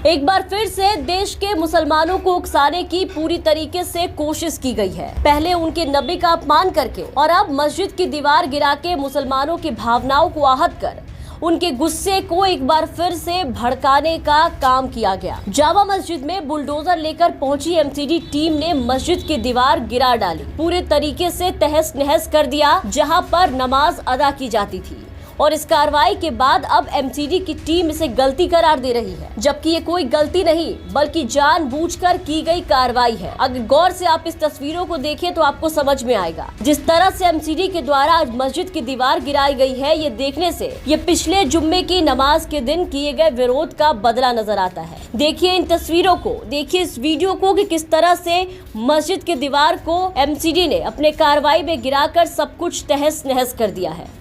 एक बार फिर से देश के मुसलमानों को उकसाने की पूरी तरीके से कोशिश की गई है। पहले उनके नबी का अपमान करके और अब मस्जिद की दीवार गिरा के मुसलमानों की भावनाओं को आहत कर उनके गुस्से को एक बार फिर से भड़काने का काम किया गया। जामा मस्जिद में बुलडोजर लेकर पहुंची एमसीडी टीम ने मस्जिद की दीवार गिरा डाली, पूरे तरीके से तहस नहस कर दिया जहां पर नमाज अदा की जाती थी। और इस कार्रवाई के बाद अब एमसीडी की टीम इसे गलती करार दे रही है, जबकि ये कोई गलती नहीं बल्कि जानबूझकर की गई कार्रवाई है। अगर गौर से आप इस तस्वीरों को देखें तो आपको समझ में आएगा। जिस तरह से एमसीडी के द्वारा आज मस्जिद की दीवार गिराई गई है, ये देखने से ये पिछले जुम्मे की नमाज के दिन किए गए विरोध का बदला नजर आता है। देखिए इन तस्वीरों को, देखिए इस वीडियो को कि किस तरह से मस्जिद की दीवार को एमसीडी ने अपने कार्रवाई में गिराकर सब कुछ तहस नहस कर दिया है।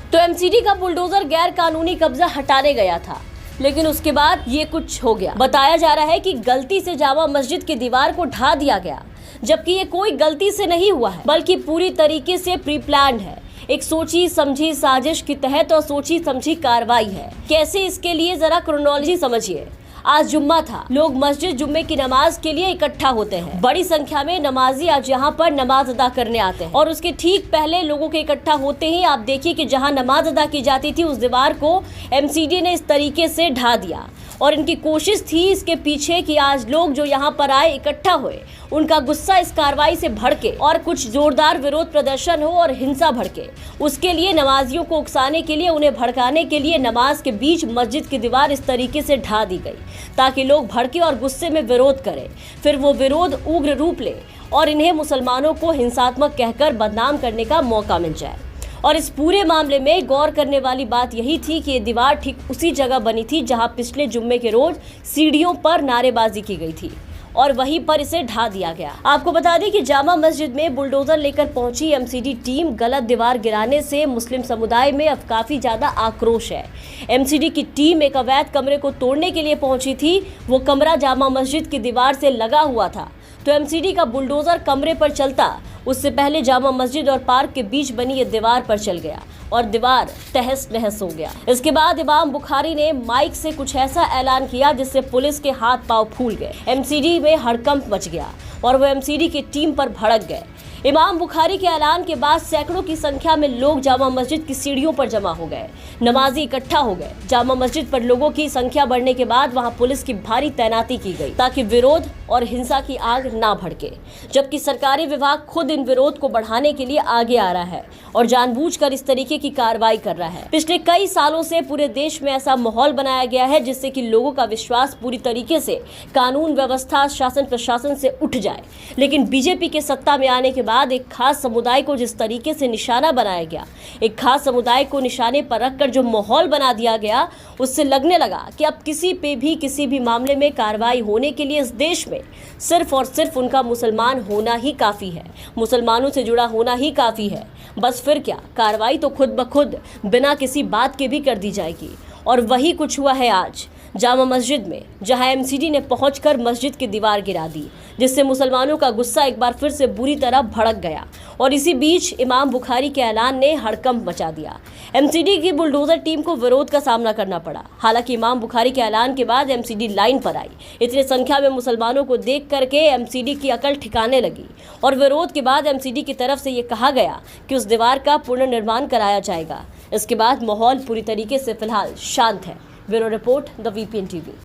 तो एमसीडी का बुलडोजर गैर कानूनी कब्जा हटाने गया था, लेकिन उसके बाद ये कुछ हो गया। बताया जा रहा है कि गलती से जामा मस्जिद की दीवार को ढा दिया गया, जबकि ये कोई गलती से नहीं हुआ है बल्कि पूरी तरीके से प्री प्लान्ड है। एक सोची समझी साजिश के तहत और सोची समझी कार्रवाई है। कैसे, इसके लिए जरा क्रोनोलॉजी समझिए। आज जुम्मा था, लोग मस्जिद जुम्मे की नमाज के लिए इकट्ठा होते हैं। बड़ी संख्या में नमाजी आज यहाँ पर नमाज अदा करने आते हैं और उसके ठीक पहले लोगों के इकट्ठा होते ही आप देखिए कि जहाँ नमाज अदा की जाती थी उस दीवार को एमसीडी ने इस तरीके से ढा दिया। और इनकी कोशिश थी इसके पीछे कि आज लोग जो यहाँ पर आए, इकट्ठा हुए, उनका गुस्सा इस कार्रवाई से भड़के और कुछ जोरदार विरोध प्रदर्शन हो और हिंसा भड़के। उसके लिए नमाजियों को उकसाने के लिए, उन्हें भड़काने के लिए नमाज के बीच मस्जिद की दीवार इस तरीके से ढा दी गई ताकि लोग भड़के और गुस्से में विरोध करें। फिर वो विरोध उग्र रूप ले और इन्हें मुसलमानों को हिंसात्मक कहकर बदनाम करने का मौका मिल जाए। और इस पूरे मामले में गौर करने वाली बात यही थी कि ये दीवार ठीक उसी जगह बनी थी जहां पिछले जुम्मे के रोज सीढ़ियों पर नारेबाजी की गई थी और वहीं पर इसे ढा दिया गया। आपको बता दें कि जामा मस्जिद में बुलडोजर लेकर पहुंची एमसीडी टीम गलत दीवार गिराने से मुस्लिम समुदाय में अब काफी ज्यादा आक्रोश है। एमसीडी की टीम एक अवैध कमरे को तोड़ने के लिए पहुंची थी। वो कमरा जामा मस्जिद की दीवार से लगा हुआ था, तो एमसीडी का बुलडोजर कमरे पर चलता उससे पहले जामा मस्जिद और पार्क के बीच बनी ये दीवार पर चल गया और दीवार तहस नहस हो गया। इसके बाद इमाम बुखारी ने माइक से कुछ ऐसा ऐलान किया जिससे पुलिस के हाथ पांव फूल गए। एमसीडी में हड़कंप मच गया और वो एमसीडी की टीम पर भड़क गए। इमाम बुखारी के ऐलान के बाद सैकड़ों की संख्या में लोग जामा मस्जिद की सीढ़ियों पर जमा हो गए। नमाजी इकट्ठा हो गए। जामा मस्जिद पर लोगों की संख्या बढ़ने के बाद वहां पुलिस की भारी तैनाती की गई ताकि विरोध और हिंसा की आग ना भड़के, जबकि सरकारी विभाग खुद इन विरोध को बढ़ाने के लिए आगे आ रहा है और जानबूझकर इस तरीके की कार्रवाई कर रहा है। पिछले कई सालों से पूरे देश में ऐसा माहौल बनाया गया है जिससे कि लोगों का विश्वास पूरी तरीके से कानून व्यवस्था, शासन प्रशासन से उठ जाए। लेकिन बीजेपी के सत्ता में आने के बाद एक खास समुदाय को जिस तरीके से निशाना बनाया गया, एक खास समुदाय को निशाने पर रखकर जो माहौल बना दिया गया, उससे लगने लगा कि अब किसी पे भी किसी भी मामले में कार्रवाई होने के लिए इस देश में सिर्फ और सिर्फ उनका मुसलमान होना ही काफी है, मुसलमानों से जुड़ा होना ही काफी है। बस फिर क्या, कार्रवाई तो खुद ब खुद बिना किसी बात के भी कर दी जाएगी। और वही कुछ हुआ है आज जामा मस्जिद में, जहां एमसीडी ने पहुंचकर मस्जिद की दीवार गिरा दी, जिससे मुसलमानों का गुस्सा एक बार फिर से बुरी तरह भड़क गया। और इसी बीच इमाम बुखारी के ऐलान ने हड़कंप मचा दिया। एमसीडी की बुलडोजर टीम को विरोध का सामना करना पड़ा। हालांकि इमाम बुखारी के ऐलान के बाद एमसीडी लाइन पर आई। इतनी संख्या में मुसलमानों को देख करके एमसीडी की अकल ठिकाने लगी और विरोध के बाद एमसीडी की तरफ से ये कहा गया कि उस दीवार का पुनर्निर्माण कराया जाएगा। इसके बाद माहौल पूरी तरीके से फिलहाल शांत है। Bureau report, the VPN TV.